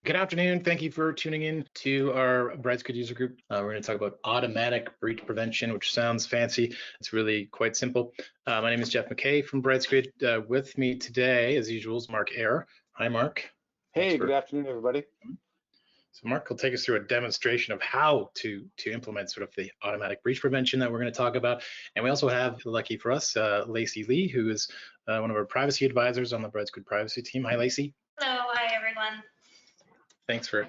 Good afternoon. Thank you for tuning in to our Brightsquid user group. We're going to talk about automatic breach prevention, which sounds fancy. It's really quite simple. My name is Jeff McKay from Brightsquid. With me today, as usual, is Mark Ayer. Hi, Mark. Hey, good afternoon, everybody. So Mark will take us through a demonstration of how to implement sort of the automatic breach prevention that we're going to talk about. And we also have, lucky for us, Lacey Lee, who is one of our privacy advisors on the Brightsquid privacy team. Hi, Lacey. Hello, hi, everyone. Thanks for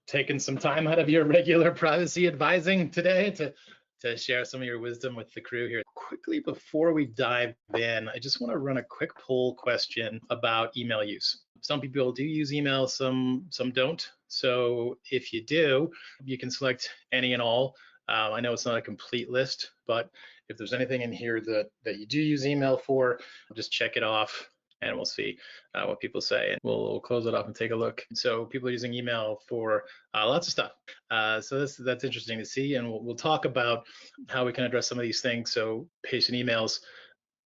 taking some time out of your regular privacy advising today to share some of your wisdom with the crew here. Quickly, before we dive in, I just want to run a quick poll question about email use. Some people do use email, some don't. So if you do, you can select any and all. I know it's not a complete list, but if there's anything in here that you do use email for, just check it off and we'll see what people say. And we'll close it off and take a look. So people are using email for lots of stuff. So that's interesting to see. And we'll talk about how we can address some of these things. So patient emails,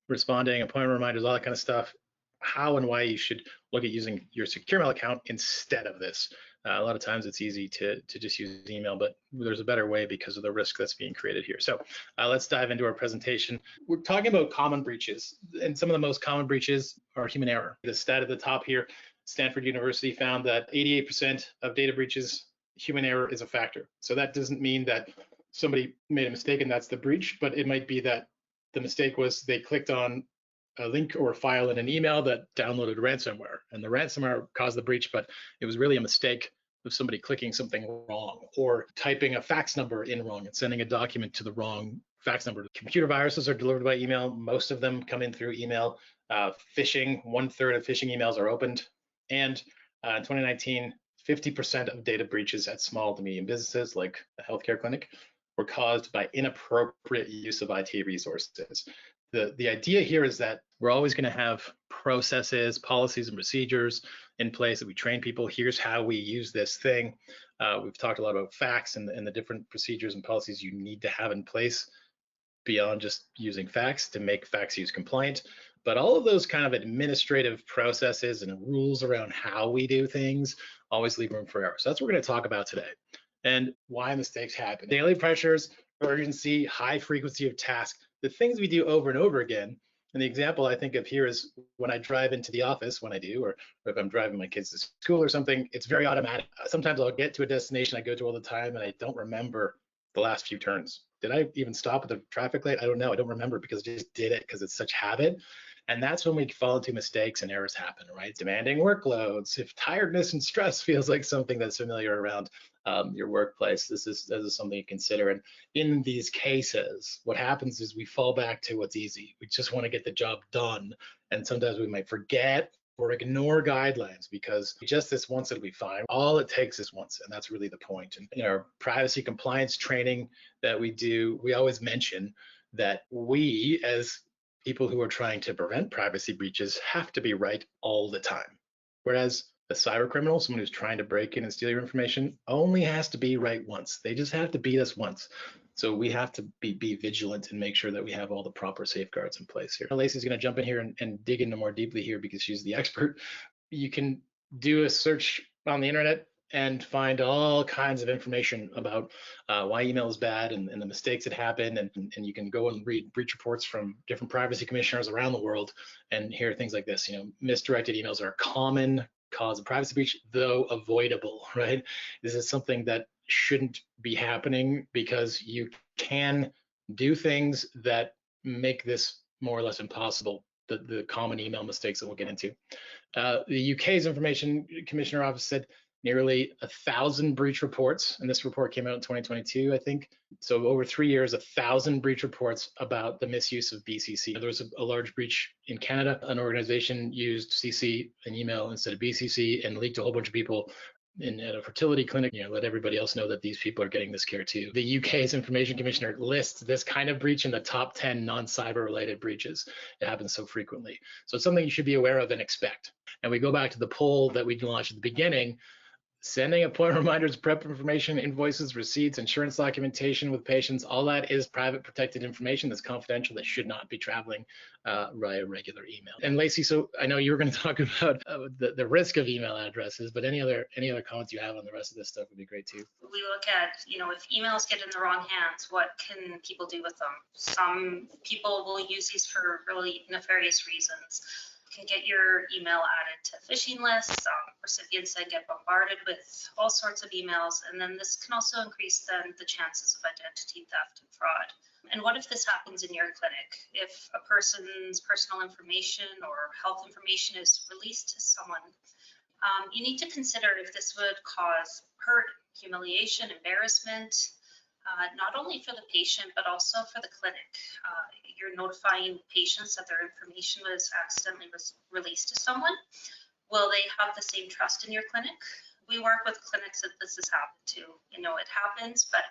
responding, appointment reminders, all that kind of stuff. How and why you should look at using your secure mail account instead of this. A lot of times it's easy to just use email, but there's a better way because of the risk that's being created here. So let's dive into our presentation. We're talking about common breaches, and some of the most common breaches are human error. The stat at the top here, Stanford University found that 88% of data breaches, human error is a factor. So that doesn't mean that somebody made a mistake and that's the breach, but it might be that the mistake was they clicked on a link or a file in an email that downloaded ransomware, and the ransomware caused the breach, but it was really a mistake of somebody clicking something wrong or typing a fax number in wrong and sending a document to the wrong fax number. Computer viruses are delivered by email. Most of them come in through email. Phishing, 1/3 of phishing emails are opened. And in 2019, 50% of data breaches at small to medium businesses like a healthcare clinic were caused by inappropriate use of IT resources. The idea here is that we're always going to have processes, policies, and procedures in place that we train people. Here's how we use this thing. We've talked a lot about fax and the different procedures and policies you need to have in place beyond just using fax to make fax use compliant. But all of those kind of administrative processes and rules around how we do things always leave room for error. So that's what we're going to talk about today and why mistakes happen. Daily pressures, urgency, high frequency of tasks, the things we do over and over again. And the example I think of here is when I drive into the office, when I do, or if I'm driving my kids to school or something, it's very automatic. Sometimes I'll get to a destination I go to all the time and I don't remember the last few turns. Did I even stop at the traffic light? I don't know. I don't remember because I just did it because it's such habit. And that's when we fall into mistakes and errors happen, right? Demanding workloads. If tiredness and stress feels like something that's familiar around your workplace, this is something to consider. And in these cases, what happens is we fall back to what's easy. We just want to get the job done. And sometimes we might forget or ignore guidelines because just this once it'll be fine. All it takes is once, and that's really the point. And in our privacy compliance training that we do, we always mention that we, as people who are trying to prevent privacy breaches, have to be right all the time. Whereas a cyber criminal, someone who's trying to break in and steal your information, only has to be right once. They just have to beat us once. So we have to be vigilant and make sure that we have all the proper safeguards in place here. Lacey's going to jump in here and dig into more deeply here because she's the expert. You can do a search on the internet and find all kinds of information about why email is bad and the mistakes that happen. And you can go and read breach reports from different privacy commissioners around the world and hear things like this. You know, misdirected emails are a common cause of privacy breach, though avoidable, right? This is something that shouldn't be happening because you can do things that make this more or less impossible, the common email mistakes that we'll get into. The UK's Information Commissioner Office said nearly 1,000 breach reports, and this report came out in 2022, I think. So over 3 years, 1,000 breach reports about the misuse of BCC. There was a large breach in Canada. An organization used CC and email instead of BCC and leaked a whole bunch of people at a fertility clinic, let everybody else know that these people are getting this care too. The UK's Information Commissioner lists this kind of breach in the top 10 non-cyber related breaches. It happens so frequently. So it's something you should be aware of and expect. And we go back to the poll that we launched at the beginning. Sending appointment reminders, prep information, invoices, receipts, insurance documentation with patients, all that is private protected information that's confidential that should not be traveling via regular email. And Lacey, so I know you were going to talk about the risk of email addresses, but any other comments you have on the rest of this stuff would be great too. We look at, if emails get in the wrong hands, what can people do with them? Some people will use these for really nefarious reasons. You can get your email added to phishing lists. Recipients then get bombarded with all sorts of emails, and then this can also increase the chances of identity theft and fraud. And what if this happens in your clinic? If a person's personal information or health information is released to someone, you need to consider if this would cause hurt, humiliation, embarrassment, not only for the patient, but also for the clinic. You're notifying patients that their information was accidentally released to someone. Will they have the same trust in your clinic? We work with clinics that this has happened to. It happens, but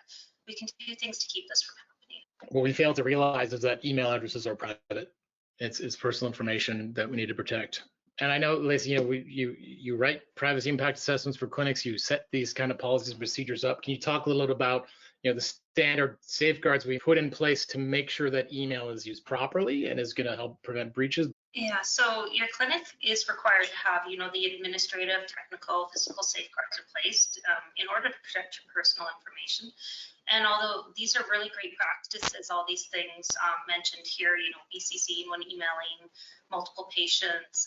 we can do things to keep this from happening. What we fail to realize is that email addresses are private. It's personal information that we need to protect. And I know, Lacey, you write privacy impact assessments for clinics. You set these kind of policies and procedures up. Can you talk a little bit about the standard safeguards we put in place to make sure that email is used properly and is going to help prevent breaches? Yeah, so your clinic is required to have, the administrative, technical, physical safeguards in place in order to protect your personal information. And although these are really great practices, all these things mentioned here, BCCing when emailing multiple patients,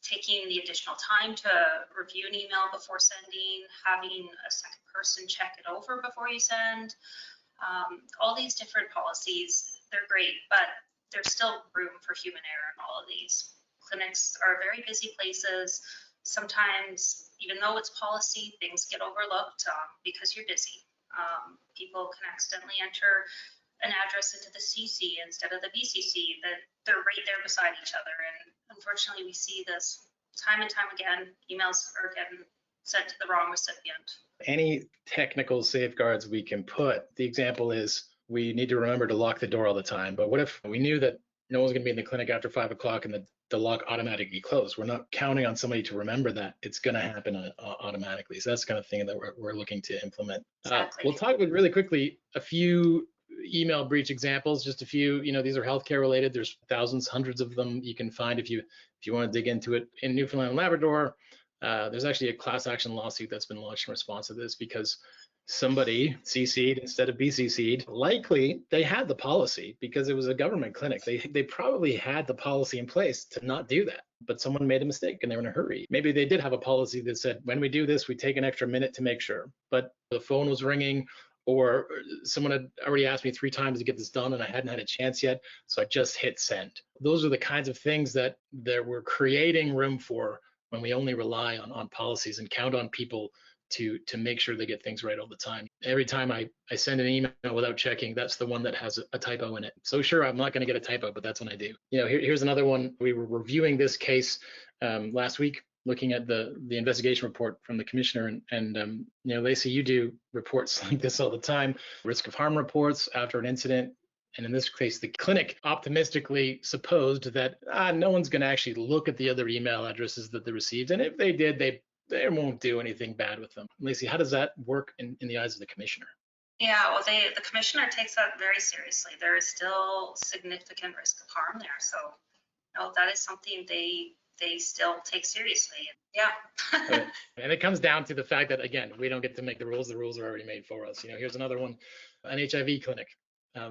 taking the additional time to review an email before sending, having a second person check it over before you send, all these different policies, they're great, but there's still room for human error in all of these. Clinics are very busy places. Sometimes, even though it's policy, things get overlooked because you're busy. People can accidentally enter an address into the CC instead of the BCC. That they're right there beside each other, and unfortunately, we see this time and time again. Emails are getting sent to the wrong recipient. Any technical safeguards we can put, the example is we need to remember to lock the door all the time. But what if we knew that no one's going to be in the clinic after 5 o'clock and the lock automatically closed? We're not counting on somebody to remember that. It's going to happen automatically. So that's the kind of thing that we're looking to implement. Exactly. We'll talk about really quickly a few email breach examples, just a few. These are healthcare related. There's thousands, hundreds of them you can find if you want to dig into it. In Newfoundland and Labrador, there's actually a class action lawsuit that's been launched in response to this because somebody CC'd instead of BCC'd. Likely they had the policy because it was a government clinic. They probably had the policy in place to not do that, but someone made a mistake and they were in a hurry. Maybe they did have a policy that said, when we do this, we take an extra minute to make sure, but the phone was ringing or someone had already asked me 3 times to get this done and I hadn't had a chance yet, so I just hit send. Those are the kinds of things that we're creating room for when we only rely on policies and count on people to make sure they get things right all the time. Every time I send an email without checking, that's the one that has a typo in it. So sure, I'm not going to get a typo, but that's when I do. Here's another one. We were reviewing this case last week, looking at the investigation report from the commissioner. And Lacey, you do reports like this all the time, risk of harm reports after an incident. And in this case, the clinic optimistically supposed that no one's going to actually look at the other email addresses that they received. And if they did, they won't do anything bad with them. Lacey, how does that work in the eyes of the commissioner? Yeah, well, the commissioner takes that very seriously. There is still significant risk of harm there. So that is something they still take seriously. Yeah. And it comes down to the fact that, again, we don't get to make the rules. The rules are already made for us. Here's another one. An HIV clinic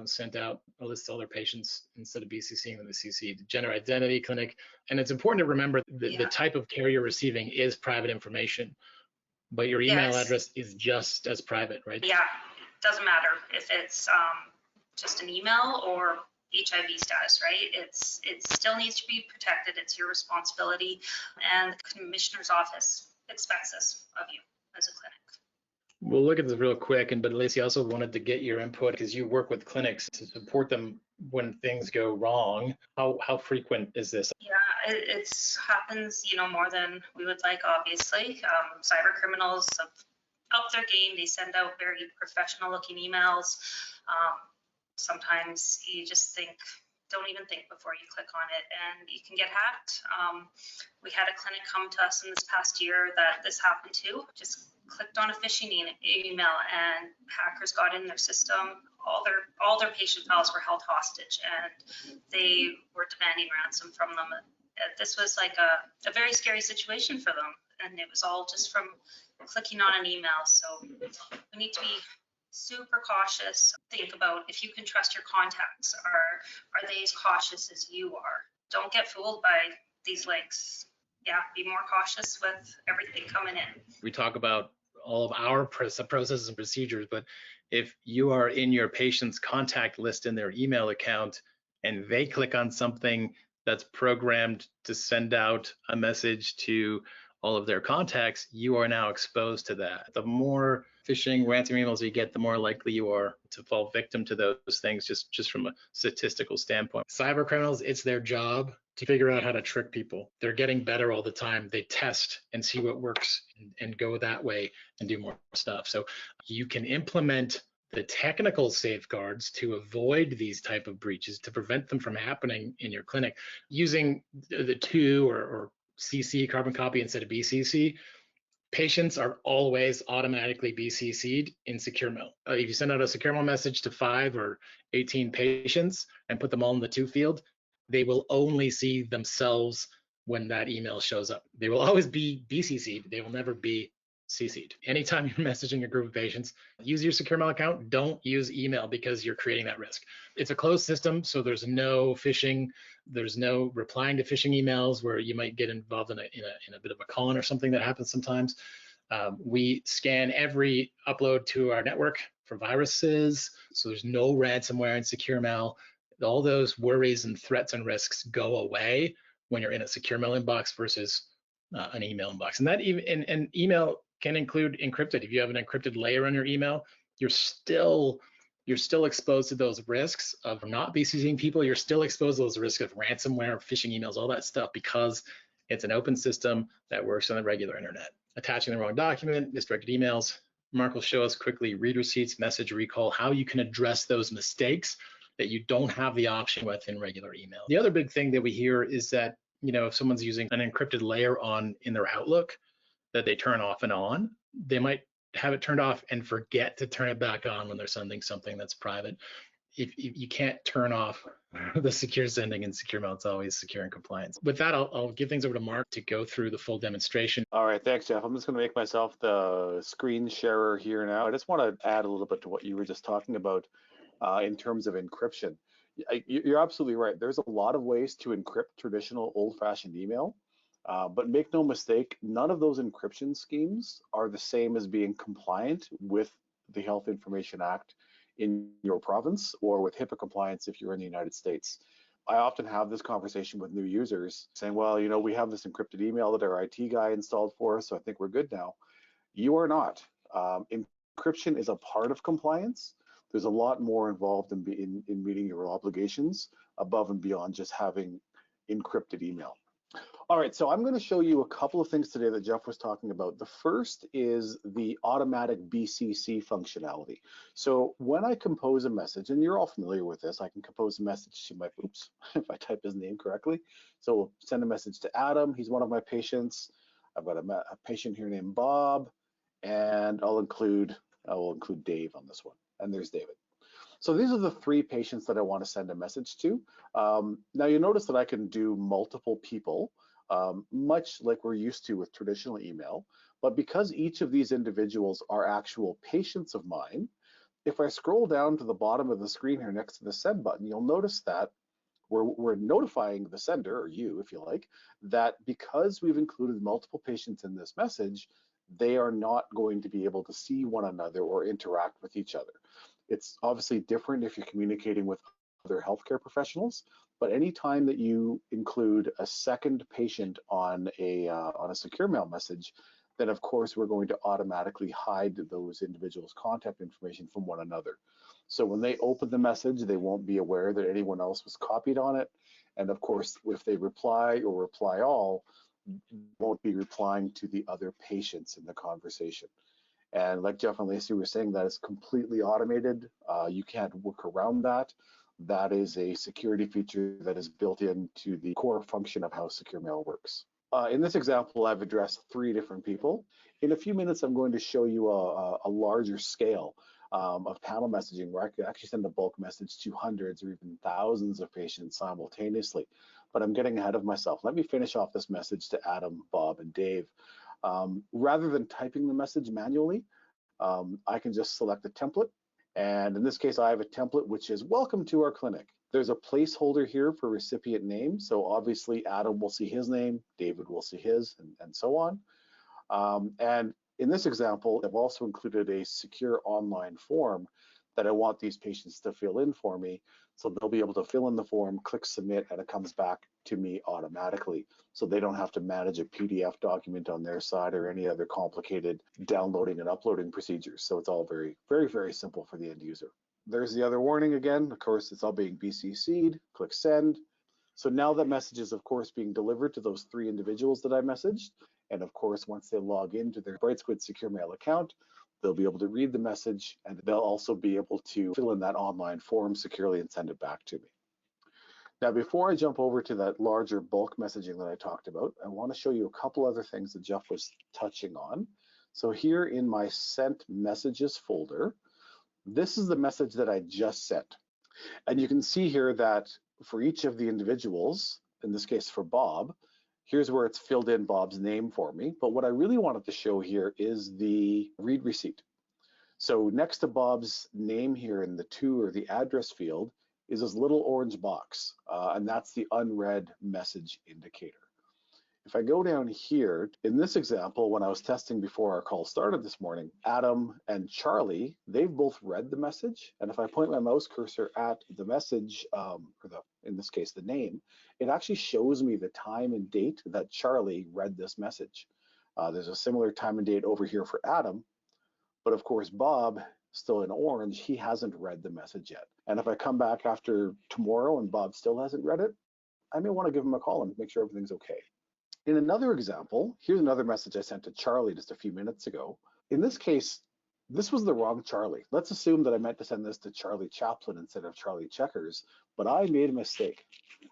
sent out a list to all their patients instead of BCCing them, the CC, the gender identity clinic. And it's important to remember the type of care you're receiving is private information, but your email address is just as private, right? Yeah, doesn't matter if it's just an email or HIV status, right? It still needs to be protected. It's your responsibility, and the commissioner's office expects this of you as a clinic. We'll look at this real quick, but Lacey, I also wanted to get your input because you work with clinics to support them when things go wrong. How frequent is this? Yeah, it happens, more than we would like, obviously. Cyber criminals have upped their game. They send out very professional looking emails. Sometimes you just think don't even think before you click on it, and you can get hacked. We had a clinic come to us in this past year that this happened to. Just clicked on a phishing email, and hackers got in their system. All their patient files were held hostage, and they were demanding ransom from them. This was like a very scary situation for them, and it was all just from clicking on an email. So we need to be super cautious. Think about if you can trust your contacts. Are they as cautious as you are? Don't get fooled by these links. Yeah, be more cautious with everything coming in. We talk about all of our processes and procedures, but if you are in your patient's contact list in their email account and they click on something that's programmed to send out a message to all of their contacts, you are now exposed to that. The more phishing, ransom emails you get, the more likely you are to fall victim to those things, just from a statistical standpoint. Cyber criminals, it's their job to figure out how to trick people. They're getting better all the time. They test and see what works and go that way and do more stuff. So you can implement the technical safeguards to avoid these type of breaches, to prevent them from happening in your clinic using the 2 or CC carbon copy instead of BCC. Patients are always automatically BCC'd in secure mail. If you send out a secure mail message to 5 or 18 patients and put them all in the 2 field, they will only see themselves when that email shows up. They will always be BCC'd. They will never be CC'd. Anytime you're messaging a group of patients, use your secure mail account. Don't use email because you're creating that risk. It's a closed system, so there's no phishing. There's no replying to phishing emails where you might get involved in a bit of a con or something that happens sometimes. We scan every upload to our network for viruses, so there's no ransomware and secure mail. All those worries and threats and risks go away when you're in a secure mail inbox versus an email inbox. And that even email can include encrypted. If you have an encrypted layer on your email, you're still exposed to those risks of not BCCing people. You're still exposed to those risks of ransomware, phishing emails, all that stuff, because it's an open system that works on the regular internet. Attaching the wrong document, misdirected emails. Mark will show us quickly read receipts, message recall, how you can address those mistakes that you don't have the option with in regular email. The other big thing that we hear is that, if someone's using an encrypted layer in their Outlook that they turn off and on, they might have it turned off and forget to turn it back on when they're sending something that's private. If you can't turn off the secure sending and secure mail, it's always secure and compliance. With that, I'll give things over to Mark to go through the full demonstration. All right, thanks, Jeff. I'm just going to make myself the screen sharer here now. I just want to add a little bit to what you were just talking about in terms of encryption. You're absolutely right. There's a lot of ways to encrypt traditional old-fashioned email, but make no mistake, none of those encryption schemes are the same as being compliant with the Health Information Act in your province, or with HIPAA compliance if you're in the United States. I often have this conversation with new users saying, well, we have this encrypted email that our IT guy installed for us, so I think we're good now. You are not. Encryption is a part of compliance. There's a lot more involved in meeting your obligations above and beyond just having encrypted email. All right, so I'm going to show you a couple of things today that Jeff was talking about. The first is the automatic BCC functionality. So when I compose a message, and you're all familiar with this, I can compose a message to my, if I type his name correctly. So we'll send a message to Adam. He's one of my patients. I've got a patient here named Bob, and I will include Dave on this one. And there's David. So these are the 3 patients that I want to send a message to. Now you notice that I can do multiple people, much like we're used to with traditional email, but because each of these individuals are actual patients of mine, if I scroll down to the bottom of the screen here next to the send button, you'll notice that we're notifying the sender, or you if you like, that because we've included multiple patients in this message, they are not going to be able to see one another or interact with each other. It's obviously different if you're communicating with other healthcare professionals, but anytime that you include a second patient on a secure mail message, then of course we're going to automatically hide those individuals' contact information from one another. So when they open the message, they won't be aware that anyone else was copied on it. And of course, if they reply or reply all, won't be replying to the other patients in the conversation. And like Jeff and Lacey were saying, that is completely automated. You can't work around that. That is a security feature that is built into the core function of how Secure Mail works. In this example, I've addressed 3 different people. In a few minutes, I'm going to show you a larger scale of panel messaging where I could actually send a bulk message to hundreds or even thousands of patients simultaneously. But I'm getting ahead of myself. Let me finish off this message to Adam, Bob, and Dave. Rather than typing the message manually, I can just select a template. And in this case, I have a template which is welcome to our clinic. There's a placeholder here for recipient name. So obviously Adam will see his name, David will see his, and so on. And in this example, I've also included a secure online form that I want these patients to fill in for me. So they'll be able to fill in the form, click submit, and it comes back to me automatically. So they don't have to manage a PDF document on their side or any other complicated downloading and uploading procedures. So it's all very, very, very simple for the end user. There's the other warning again. Of course, it's all being BCC'd. Click send. So now that message is, of course, being delivered to those 3 individuals that I messaged. And of course, once they log into their Brightsquid Secure Mail account, they'll be able to read the message, and they'll also be able to fill in that online form securely and send it back to me. Now, before I jump over to that larger bulk messaging that I talked about, I want to show you a couple other things that Jeff was touching on. So here in my sent messages folder, this is the message that I just sent. And you can see here that for each of the individuals, in this case for Bob, here's where it's filled in Bob's name for me. But what I really wanted to show here is the read receipt. So next to Bob's name here in the to or the address field is this little orange box, and that's the unread message indicator. If I go down here, in this example, when I was testing before our call started this morning, Adam and Charlie, they've both read the message. And if I point my mouse cursor at the message, in this case, the name, it actually shows me the time and date that Charlie read this message. There's a similar time and date over here for Adam, but of course, Bob, still in orange, he hasn't read the message yet. And if I come back after tomorrow and Bob still hasn't read it, I may want to give him a call and make sure everything's okay. In another example, here's another message I sent to Charlie just a few minutes ago. In this case, this was the wrong Charlie. Let's assume that I meant to send this to Charlie Chaplin instead of Charlie Checkers, but I made a mistake.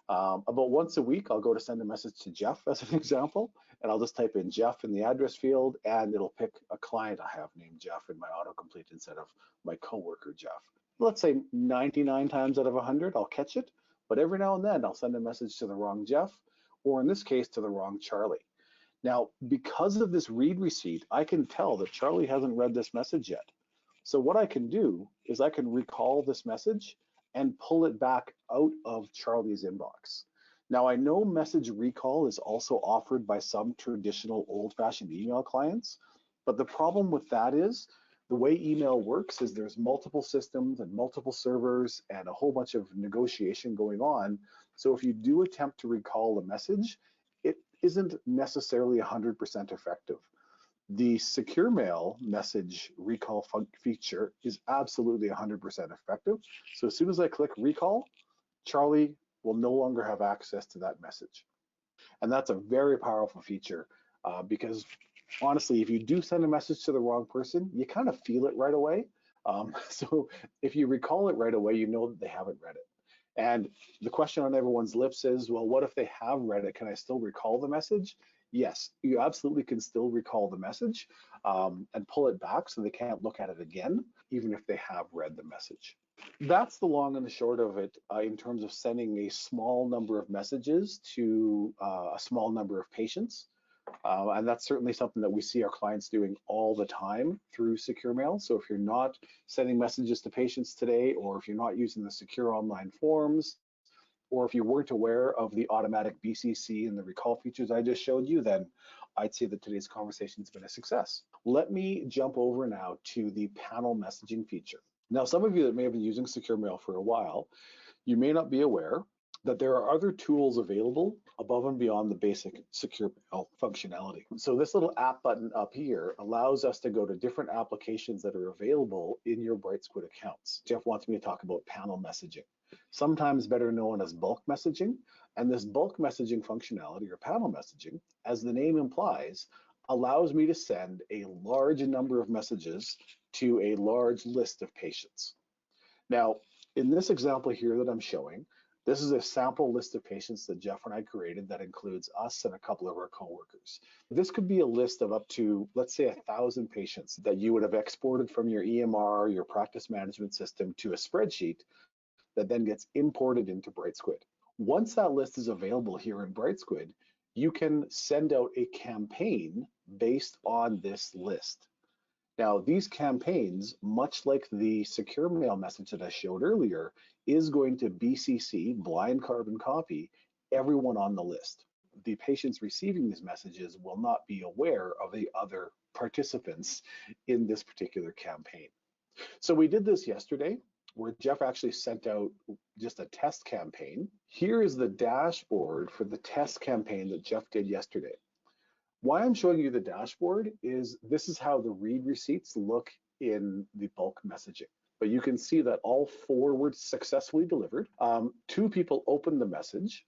About once a week, I'll go to send a message to Jeff as an example, and I'll just type in Jeff in the address field, and it'll pick a client I have named Jeff in my autocomplete instead of my coworker Jeff. Let's say 99 times out of 100, I'll catch it, but every now and then I'll send a message to the wrong Jeff, or in this case, to the wrong Charlie. Now, because of this read receipt, I can tell that Charlie hasn't read this message yet. So what I can do is I can recall this message and pull it back out of Charlie's inbox. Now, I know message recall is also offered by some traditional old-fashioned email clients, but the problem with that is the way email works is there's multiple systems and multiple servers and a whole bunch of negotiation going on. So if you do attempt to recall a message, it isn't necessarily 100% effective. The Secure Mail message recall feature is absolutely 100% effective. So as soon as I click recall, Charlie will no longer have access to that message. And that's a very powerful feature because honestly, if you do send a message to the wrong person, you kind of feel it right away. So if you recall it right away, you know that they haven't read it. And the question on everyone's lips is, well, what if they have read it? Can I still recall the message? Yes, you absolutely can still recall the message and pull it back so they can't look at it again, even if they have read the message. That's the long and the short of it in terms of sending a small number of messages to a small number of patients. And that's certainly something that we see our clients doing all the time through Secure Mail. So if you're not sending messages to patients today, or if you're not using the secure online forms, or if you weren't aware of the automatic BCC and the recall features I just showed you, then I'd say that today's conversation has been a success. Let me jump over now to the panel messaging feature. Now, some of you that may have been using Secure Mail for a while, you may not be aware that there are other tools available above and beyond the basic Secure Mail functionality. So this little app button up here allows us to go to different applications that are available in your Brightsquid accounts. Jeff wants me to talk about panel messaging, sometimes better known as bulk messaging. And this bulk messaging functionality, or panel messaging, as the name implies, allows me to send a large number of messages to a large list of patients. Now, In this example here that I'm showing, this is a sample list of patients that Jeff and I created that includes us and a couple of our coworkers. This could be a list of up to, let's say, 1,000 patients that you would have exported from your EMR, your practice management system, to a spreadsheet that then gets imported into Brightsquid. Once that list is available here in Brightsquid, you can send out a campaign based on this list. Now, these campaigns, much like the secure mail message that I showed earlier, is going to BCC, blind carbon copy, everyone on the list. The patients receiving these messages will not be aware of the other participants in this particular campaign. So we did this yesterday, where Jeff actually sent out just a test campaign. Here is the dashboard for the test campaign that Jeff did yesterday. Why I'm showing you the dashboard is this is how the read receipts look in the bulk messaging. But you can see that all 4 were successfully delivered. 2 people opened the message,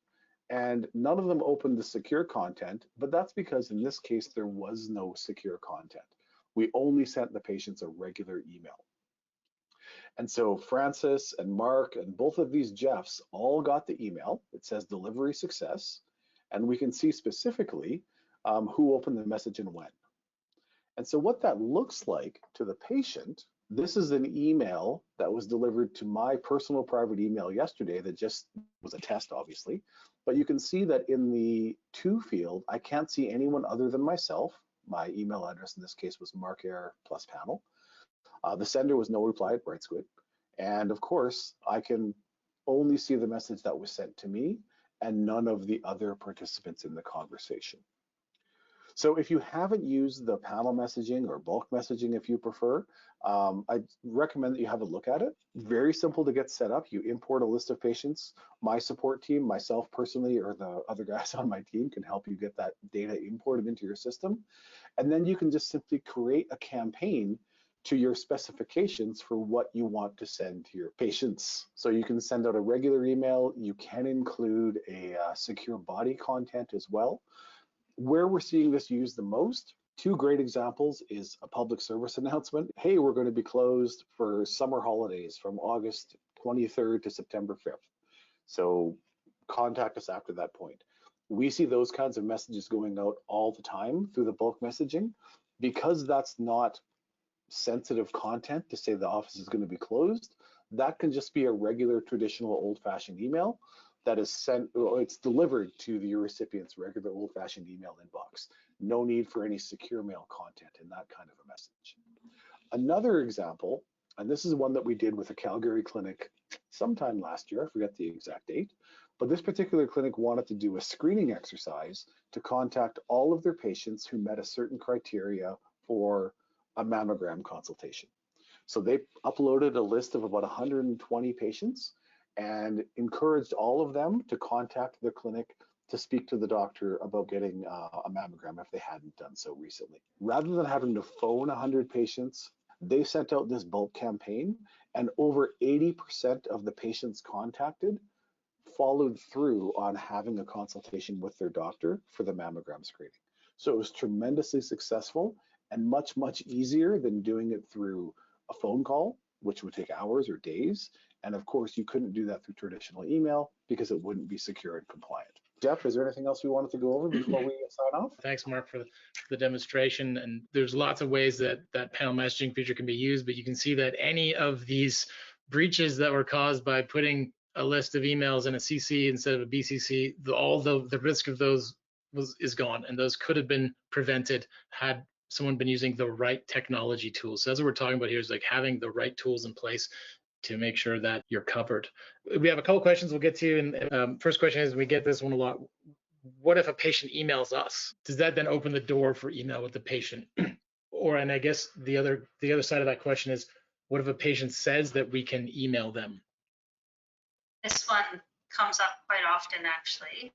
and none of them opened the secure content, but that's because in this case, there was no secure content. We only sent the patients a regular email. And so Francis and Mark and both of these Jeffs all got the email. It says delivery success, and we can see specifically who opened the message and when. And so what that looks like to the patient, this is an email that was delivered to my personal private email yesterday that just was a test, obviously. But you can see that in the to field, I can't see anyone other than myself. My email address in this case was markair+panel. The sender was no reply at Brightsquid. And of course, I can only see the message that was sent to me and none of the other participants in the conversation. So if you haven't used the panel messaging or bulk messaging, if you prefer, I recommend that you have a look at it. Very simple to get set up. You import a list of patients. My support team, myself personally, or the other guys on my team can help you get that data imported into your system. And then you can just simply create a campaign to your specifications for what you want to send to your patients. So you can send out a regular email. You can include a secure body content as well. Where we're seeing this used the most, 2 great examples is a public service announcement. Hey, we're going to be closed for summer holidays from August 23rd to September 5th. So contact us after that point. We see those kinds of messages going out all the time through the bulk messaging. Because that's not sensitive content to say the office is going to be closed, that can just be a regular traditional old-fashioned email that is sent, or it's delivered to the recipient's regular old-fashioned email inbox. No need for any secure mail content in that kind of a message. Another example, and this is one that we did with a Calgary clinic sometime last year, I forget the exact date, but this particular clinic wanted to do a screening exercise to contact all of their patients who met a certain criteria for a mammogram consultation. So they uploaded a list of about 120 patients and encouraged all of them to contact the clinic to speak to the doctor about getting a mammogram if they hadn't done so recently. Rather than having to phone 100 patients, they sent out this bulk campaign, and over 80% of the patients contacted followed through on having a consultation with their doctor for the mammogram screening. So it was tremendously successful and much, much easier than doing it through a phone call, which would take hours or days. And of course, you couldn't do that through traditional email because it wouldn't be secure and compliant. Jeff, is there anything else we wanted to go over before we sign off? Thanks, Mark, for the demonstration. And there's lots of ways that that panel messaging feature can be used, but you can see that any of these breaches that were caused by putting a list of emails in a CC instead of a BCC, all the risk of those is gone, and those could have been prevented had someone been using the right technology tools. So that's what we're talking about here, is like having the right tools in place to make sure that you're covered. We have a couple questions we'll get to, and first question is, we get this one a lot. What if a patient emails us? Does that then open the door for email with the patient? Or, and I guess the other side of that question is, what if a patient says that we can email them? This one comes up quite often, actually.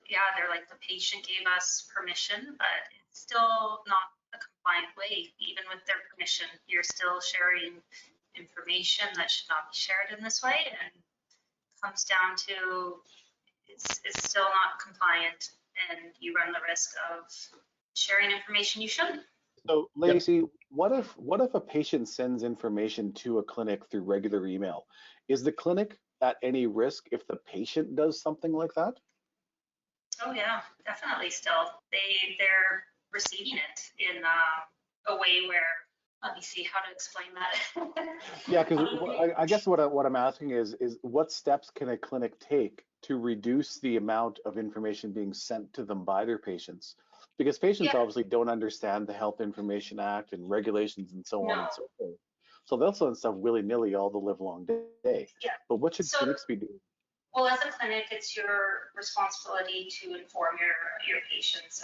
Yeah, they're like, the patient gave us permission, but it's still not a compliant way. Even with their permission, you're still sharing information that should not be shared in this way, and comes down to it's still not compliant, and you run the risk of sharing information you shouldn't. So Lacey, what if a patient sends information to a clinic through regular email? Is the clinic at any risk if the patient does something like that? Oh yeah, definitely. Still, they're receiving it in a way where, let me see how to explain that. Yeah, because Um, I guess what I'm asking is what steps can a clinic take to reduce the amount of information being sent to them by their patients? Because patients yeah, obviously don't understand the Health Information Act and regulations and so on no, and so forth. So they'll send stuff willy-nilly all the livelong day. yeah. But what should So, clinics be doing? well, as a clinic, it's your responsibility to inform your patients.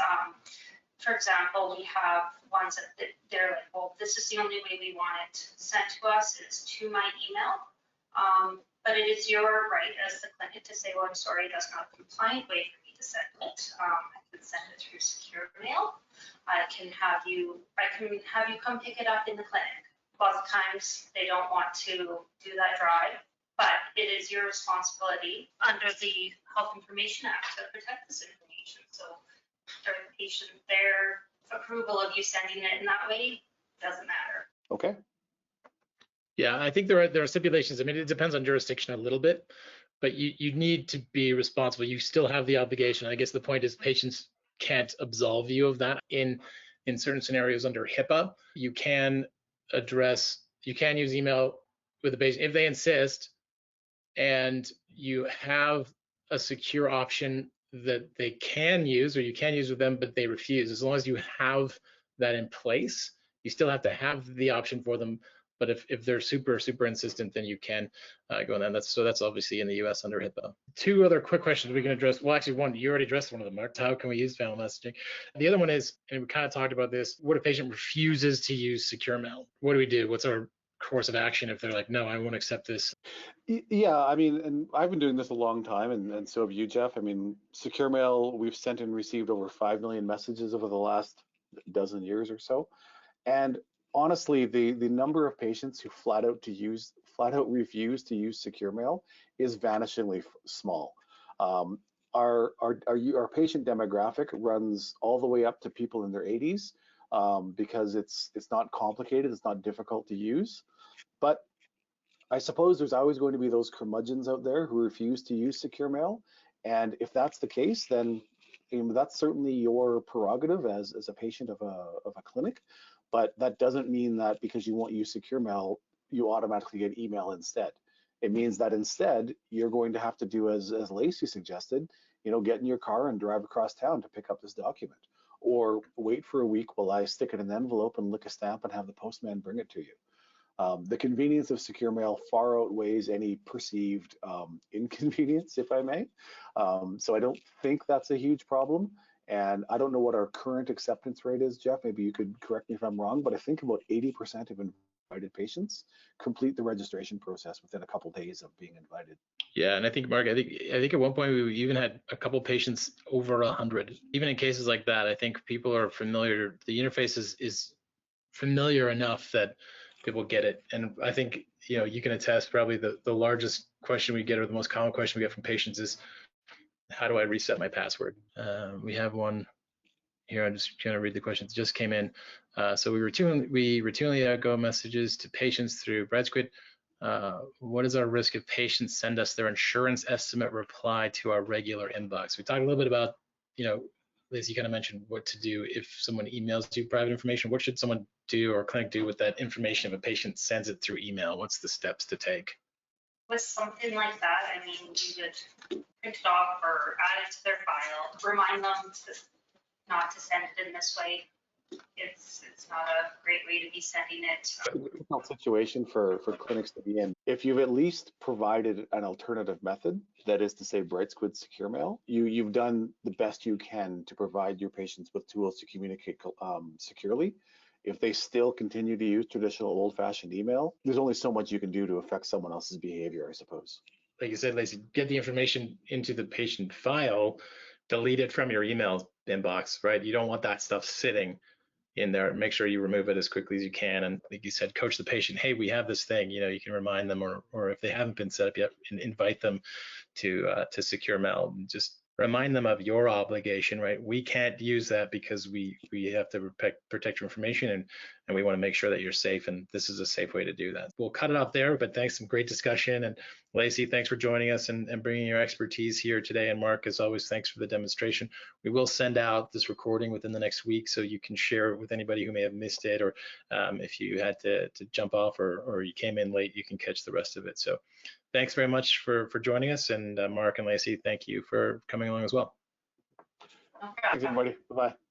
For example, we have ones that they're like, well, this is the only way we want it sent to us is to my email. But it is your right as the clinic to say, well, I'm sorry, that's not a compliant way for me to send it. I can send it through secure mail. I can have you come pick it up in the clinic. A lot of times they don't want to do that drive, but it is your responsibility under the Health Information Act to protect this information. So for the patient, their approval of you sending it in that way doesn't matter. Okay. Yeah, I think there are stipulations. I mean, it depends on jurisdiction a little bit, but you need to be responsible. You still have the obligation. I guess the point is patients can't absolve you of that. In certain scenarios under HIPAA, you can use email with the patient if they insist, and you have a secure option that they can use or you can use with them, but they refuse. As long as you have that in place, you still have to have the option for them. But if they're super insistent, then you can go on that. That's obviously in the US under HIPAA. Two other quick questions we can address. Well, actually, one, you already addressed one of them, Mark. How can we use family messaging? The other one is, and we kind of talked about this, what if a patient refuses to use secure mail? What do we do? What's our course of action if they're like, no, I won't accept this? Yeah, I mean, and I've been doing this a long time, and so have you, Jeff. I mean, secure mail, we've sent and received over 5 million messages over the last dozen years or so. And honestly, the number of patients who flat out refuse to use secure mail is vanishingly small. Our patient demographic runs all the way up to people in their 80s because it's not complicated, it's not difficult to use. But I suppose there's always going to be those curmudgeons out there who refuse to use secure mail. And if that's the case, then that's certainly your prerogative as a patient of a clinic. But that doesn't mean that because you won't use secure mail, you automatically get email instead. It means that instead you're going to have to do as Lacey suggested, get in your car and drive across town to pick up this document, or wait for a week while I stick it in an envelope and lick a stamp and have the postman bring it to you. The convenience of secure mail far outweighs any perceived inconvenience, if I may. So I don't think that's a huge problem. And I don't know what our current acceptance rate is, Jeff. Maybe you could correct me if I'm wrong, but I think about 80% of invited patients complete the registration process within a couple days of being invited. Yeah, and I think, Mark, I think at one point we even had a couple patients over 100. Even in cases like that, I think people are familiar. The interface is familiar enough that people get it. And I think you can attest probably the largest question we get, or the most common question we get from patients, is how do I reset my password? We have one here. I'm just going to read the questions. Just came in. So we routinely outgo messages to patients through Brightsquid. What is our risk if patients send us their insurance estimate reply to our regular inbox? We talked a little bit about, Liz, you kind of mentioned what to do if someone emails you private information. What should someone do or clinic do with that information if a patient sends it through email? What's the steps to take? With something like that, I mean, you would print it off or add it to their file, remind them not to send it in this way. It's not a great way to be sending it. Difficult situation for clinics to be in. If you've at least provided an alternative method, that is to say Brightsquid secure mail, you've done the best you can to provide your patients with tools to communicate securely. If they still continue to use traditional old-fashioned email, there's only so much you can do to affect someone else's behavior, I suppose. Like you said, Lacey, get the information into the patient file, delete it from your email inbox, right? You don't want that stuff sitting in there. Make sure you remove it as quickly as you can. And like you said, coach the patient, hey, we have this thing, you can remind them, or if they haven't been set up yet, invite them to secure mail. Just remind them of your obligation, right? We can't use that because we have to protect your information, and we want to make sure that you're safe, and this is a safe way to do that. We'll cut it off there, but thanks, some great discussion. And Lacey, thanks for joining us and bringing your expertise here today. And Mark, as always, thanks for the demonstration. We will send out this recording within the next week, so you can share it with anybody who may have missed it, or if you had to jump off or you came in late, you can catch the rest of it. So thanks very much for joining us. And Mark and Lacey, thank you for coming along as well. No problem. Thanks, everybody. Bye-bye.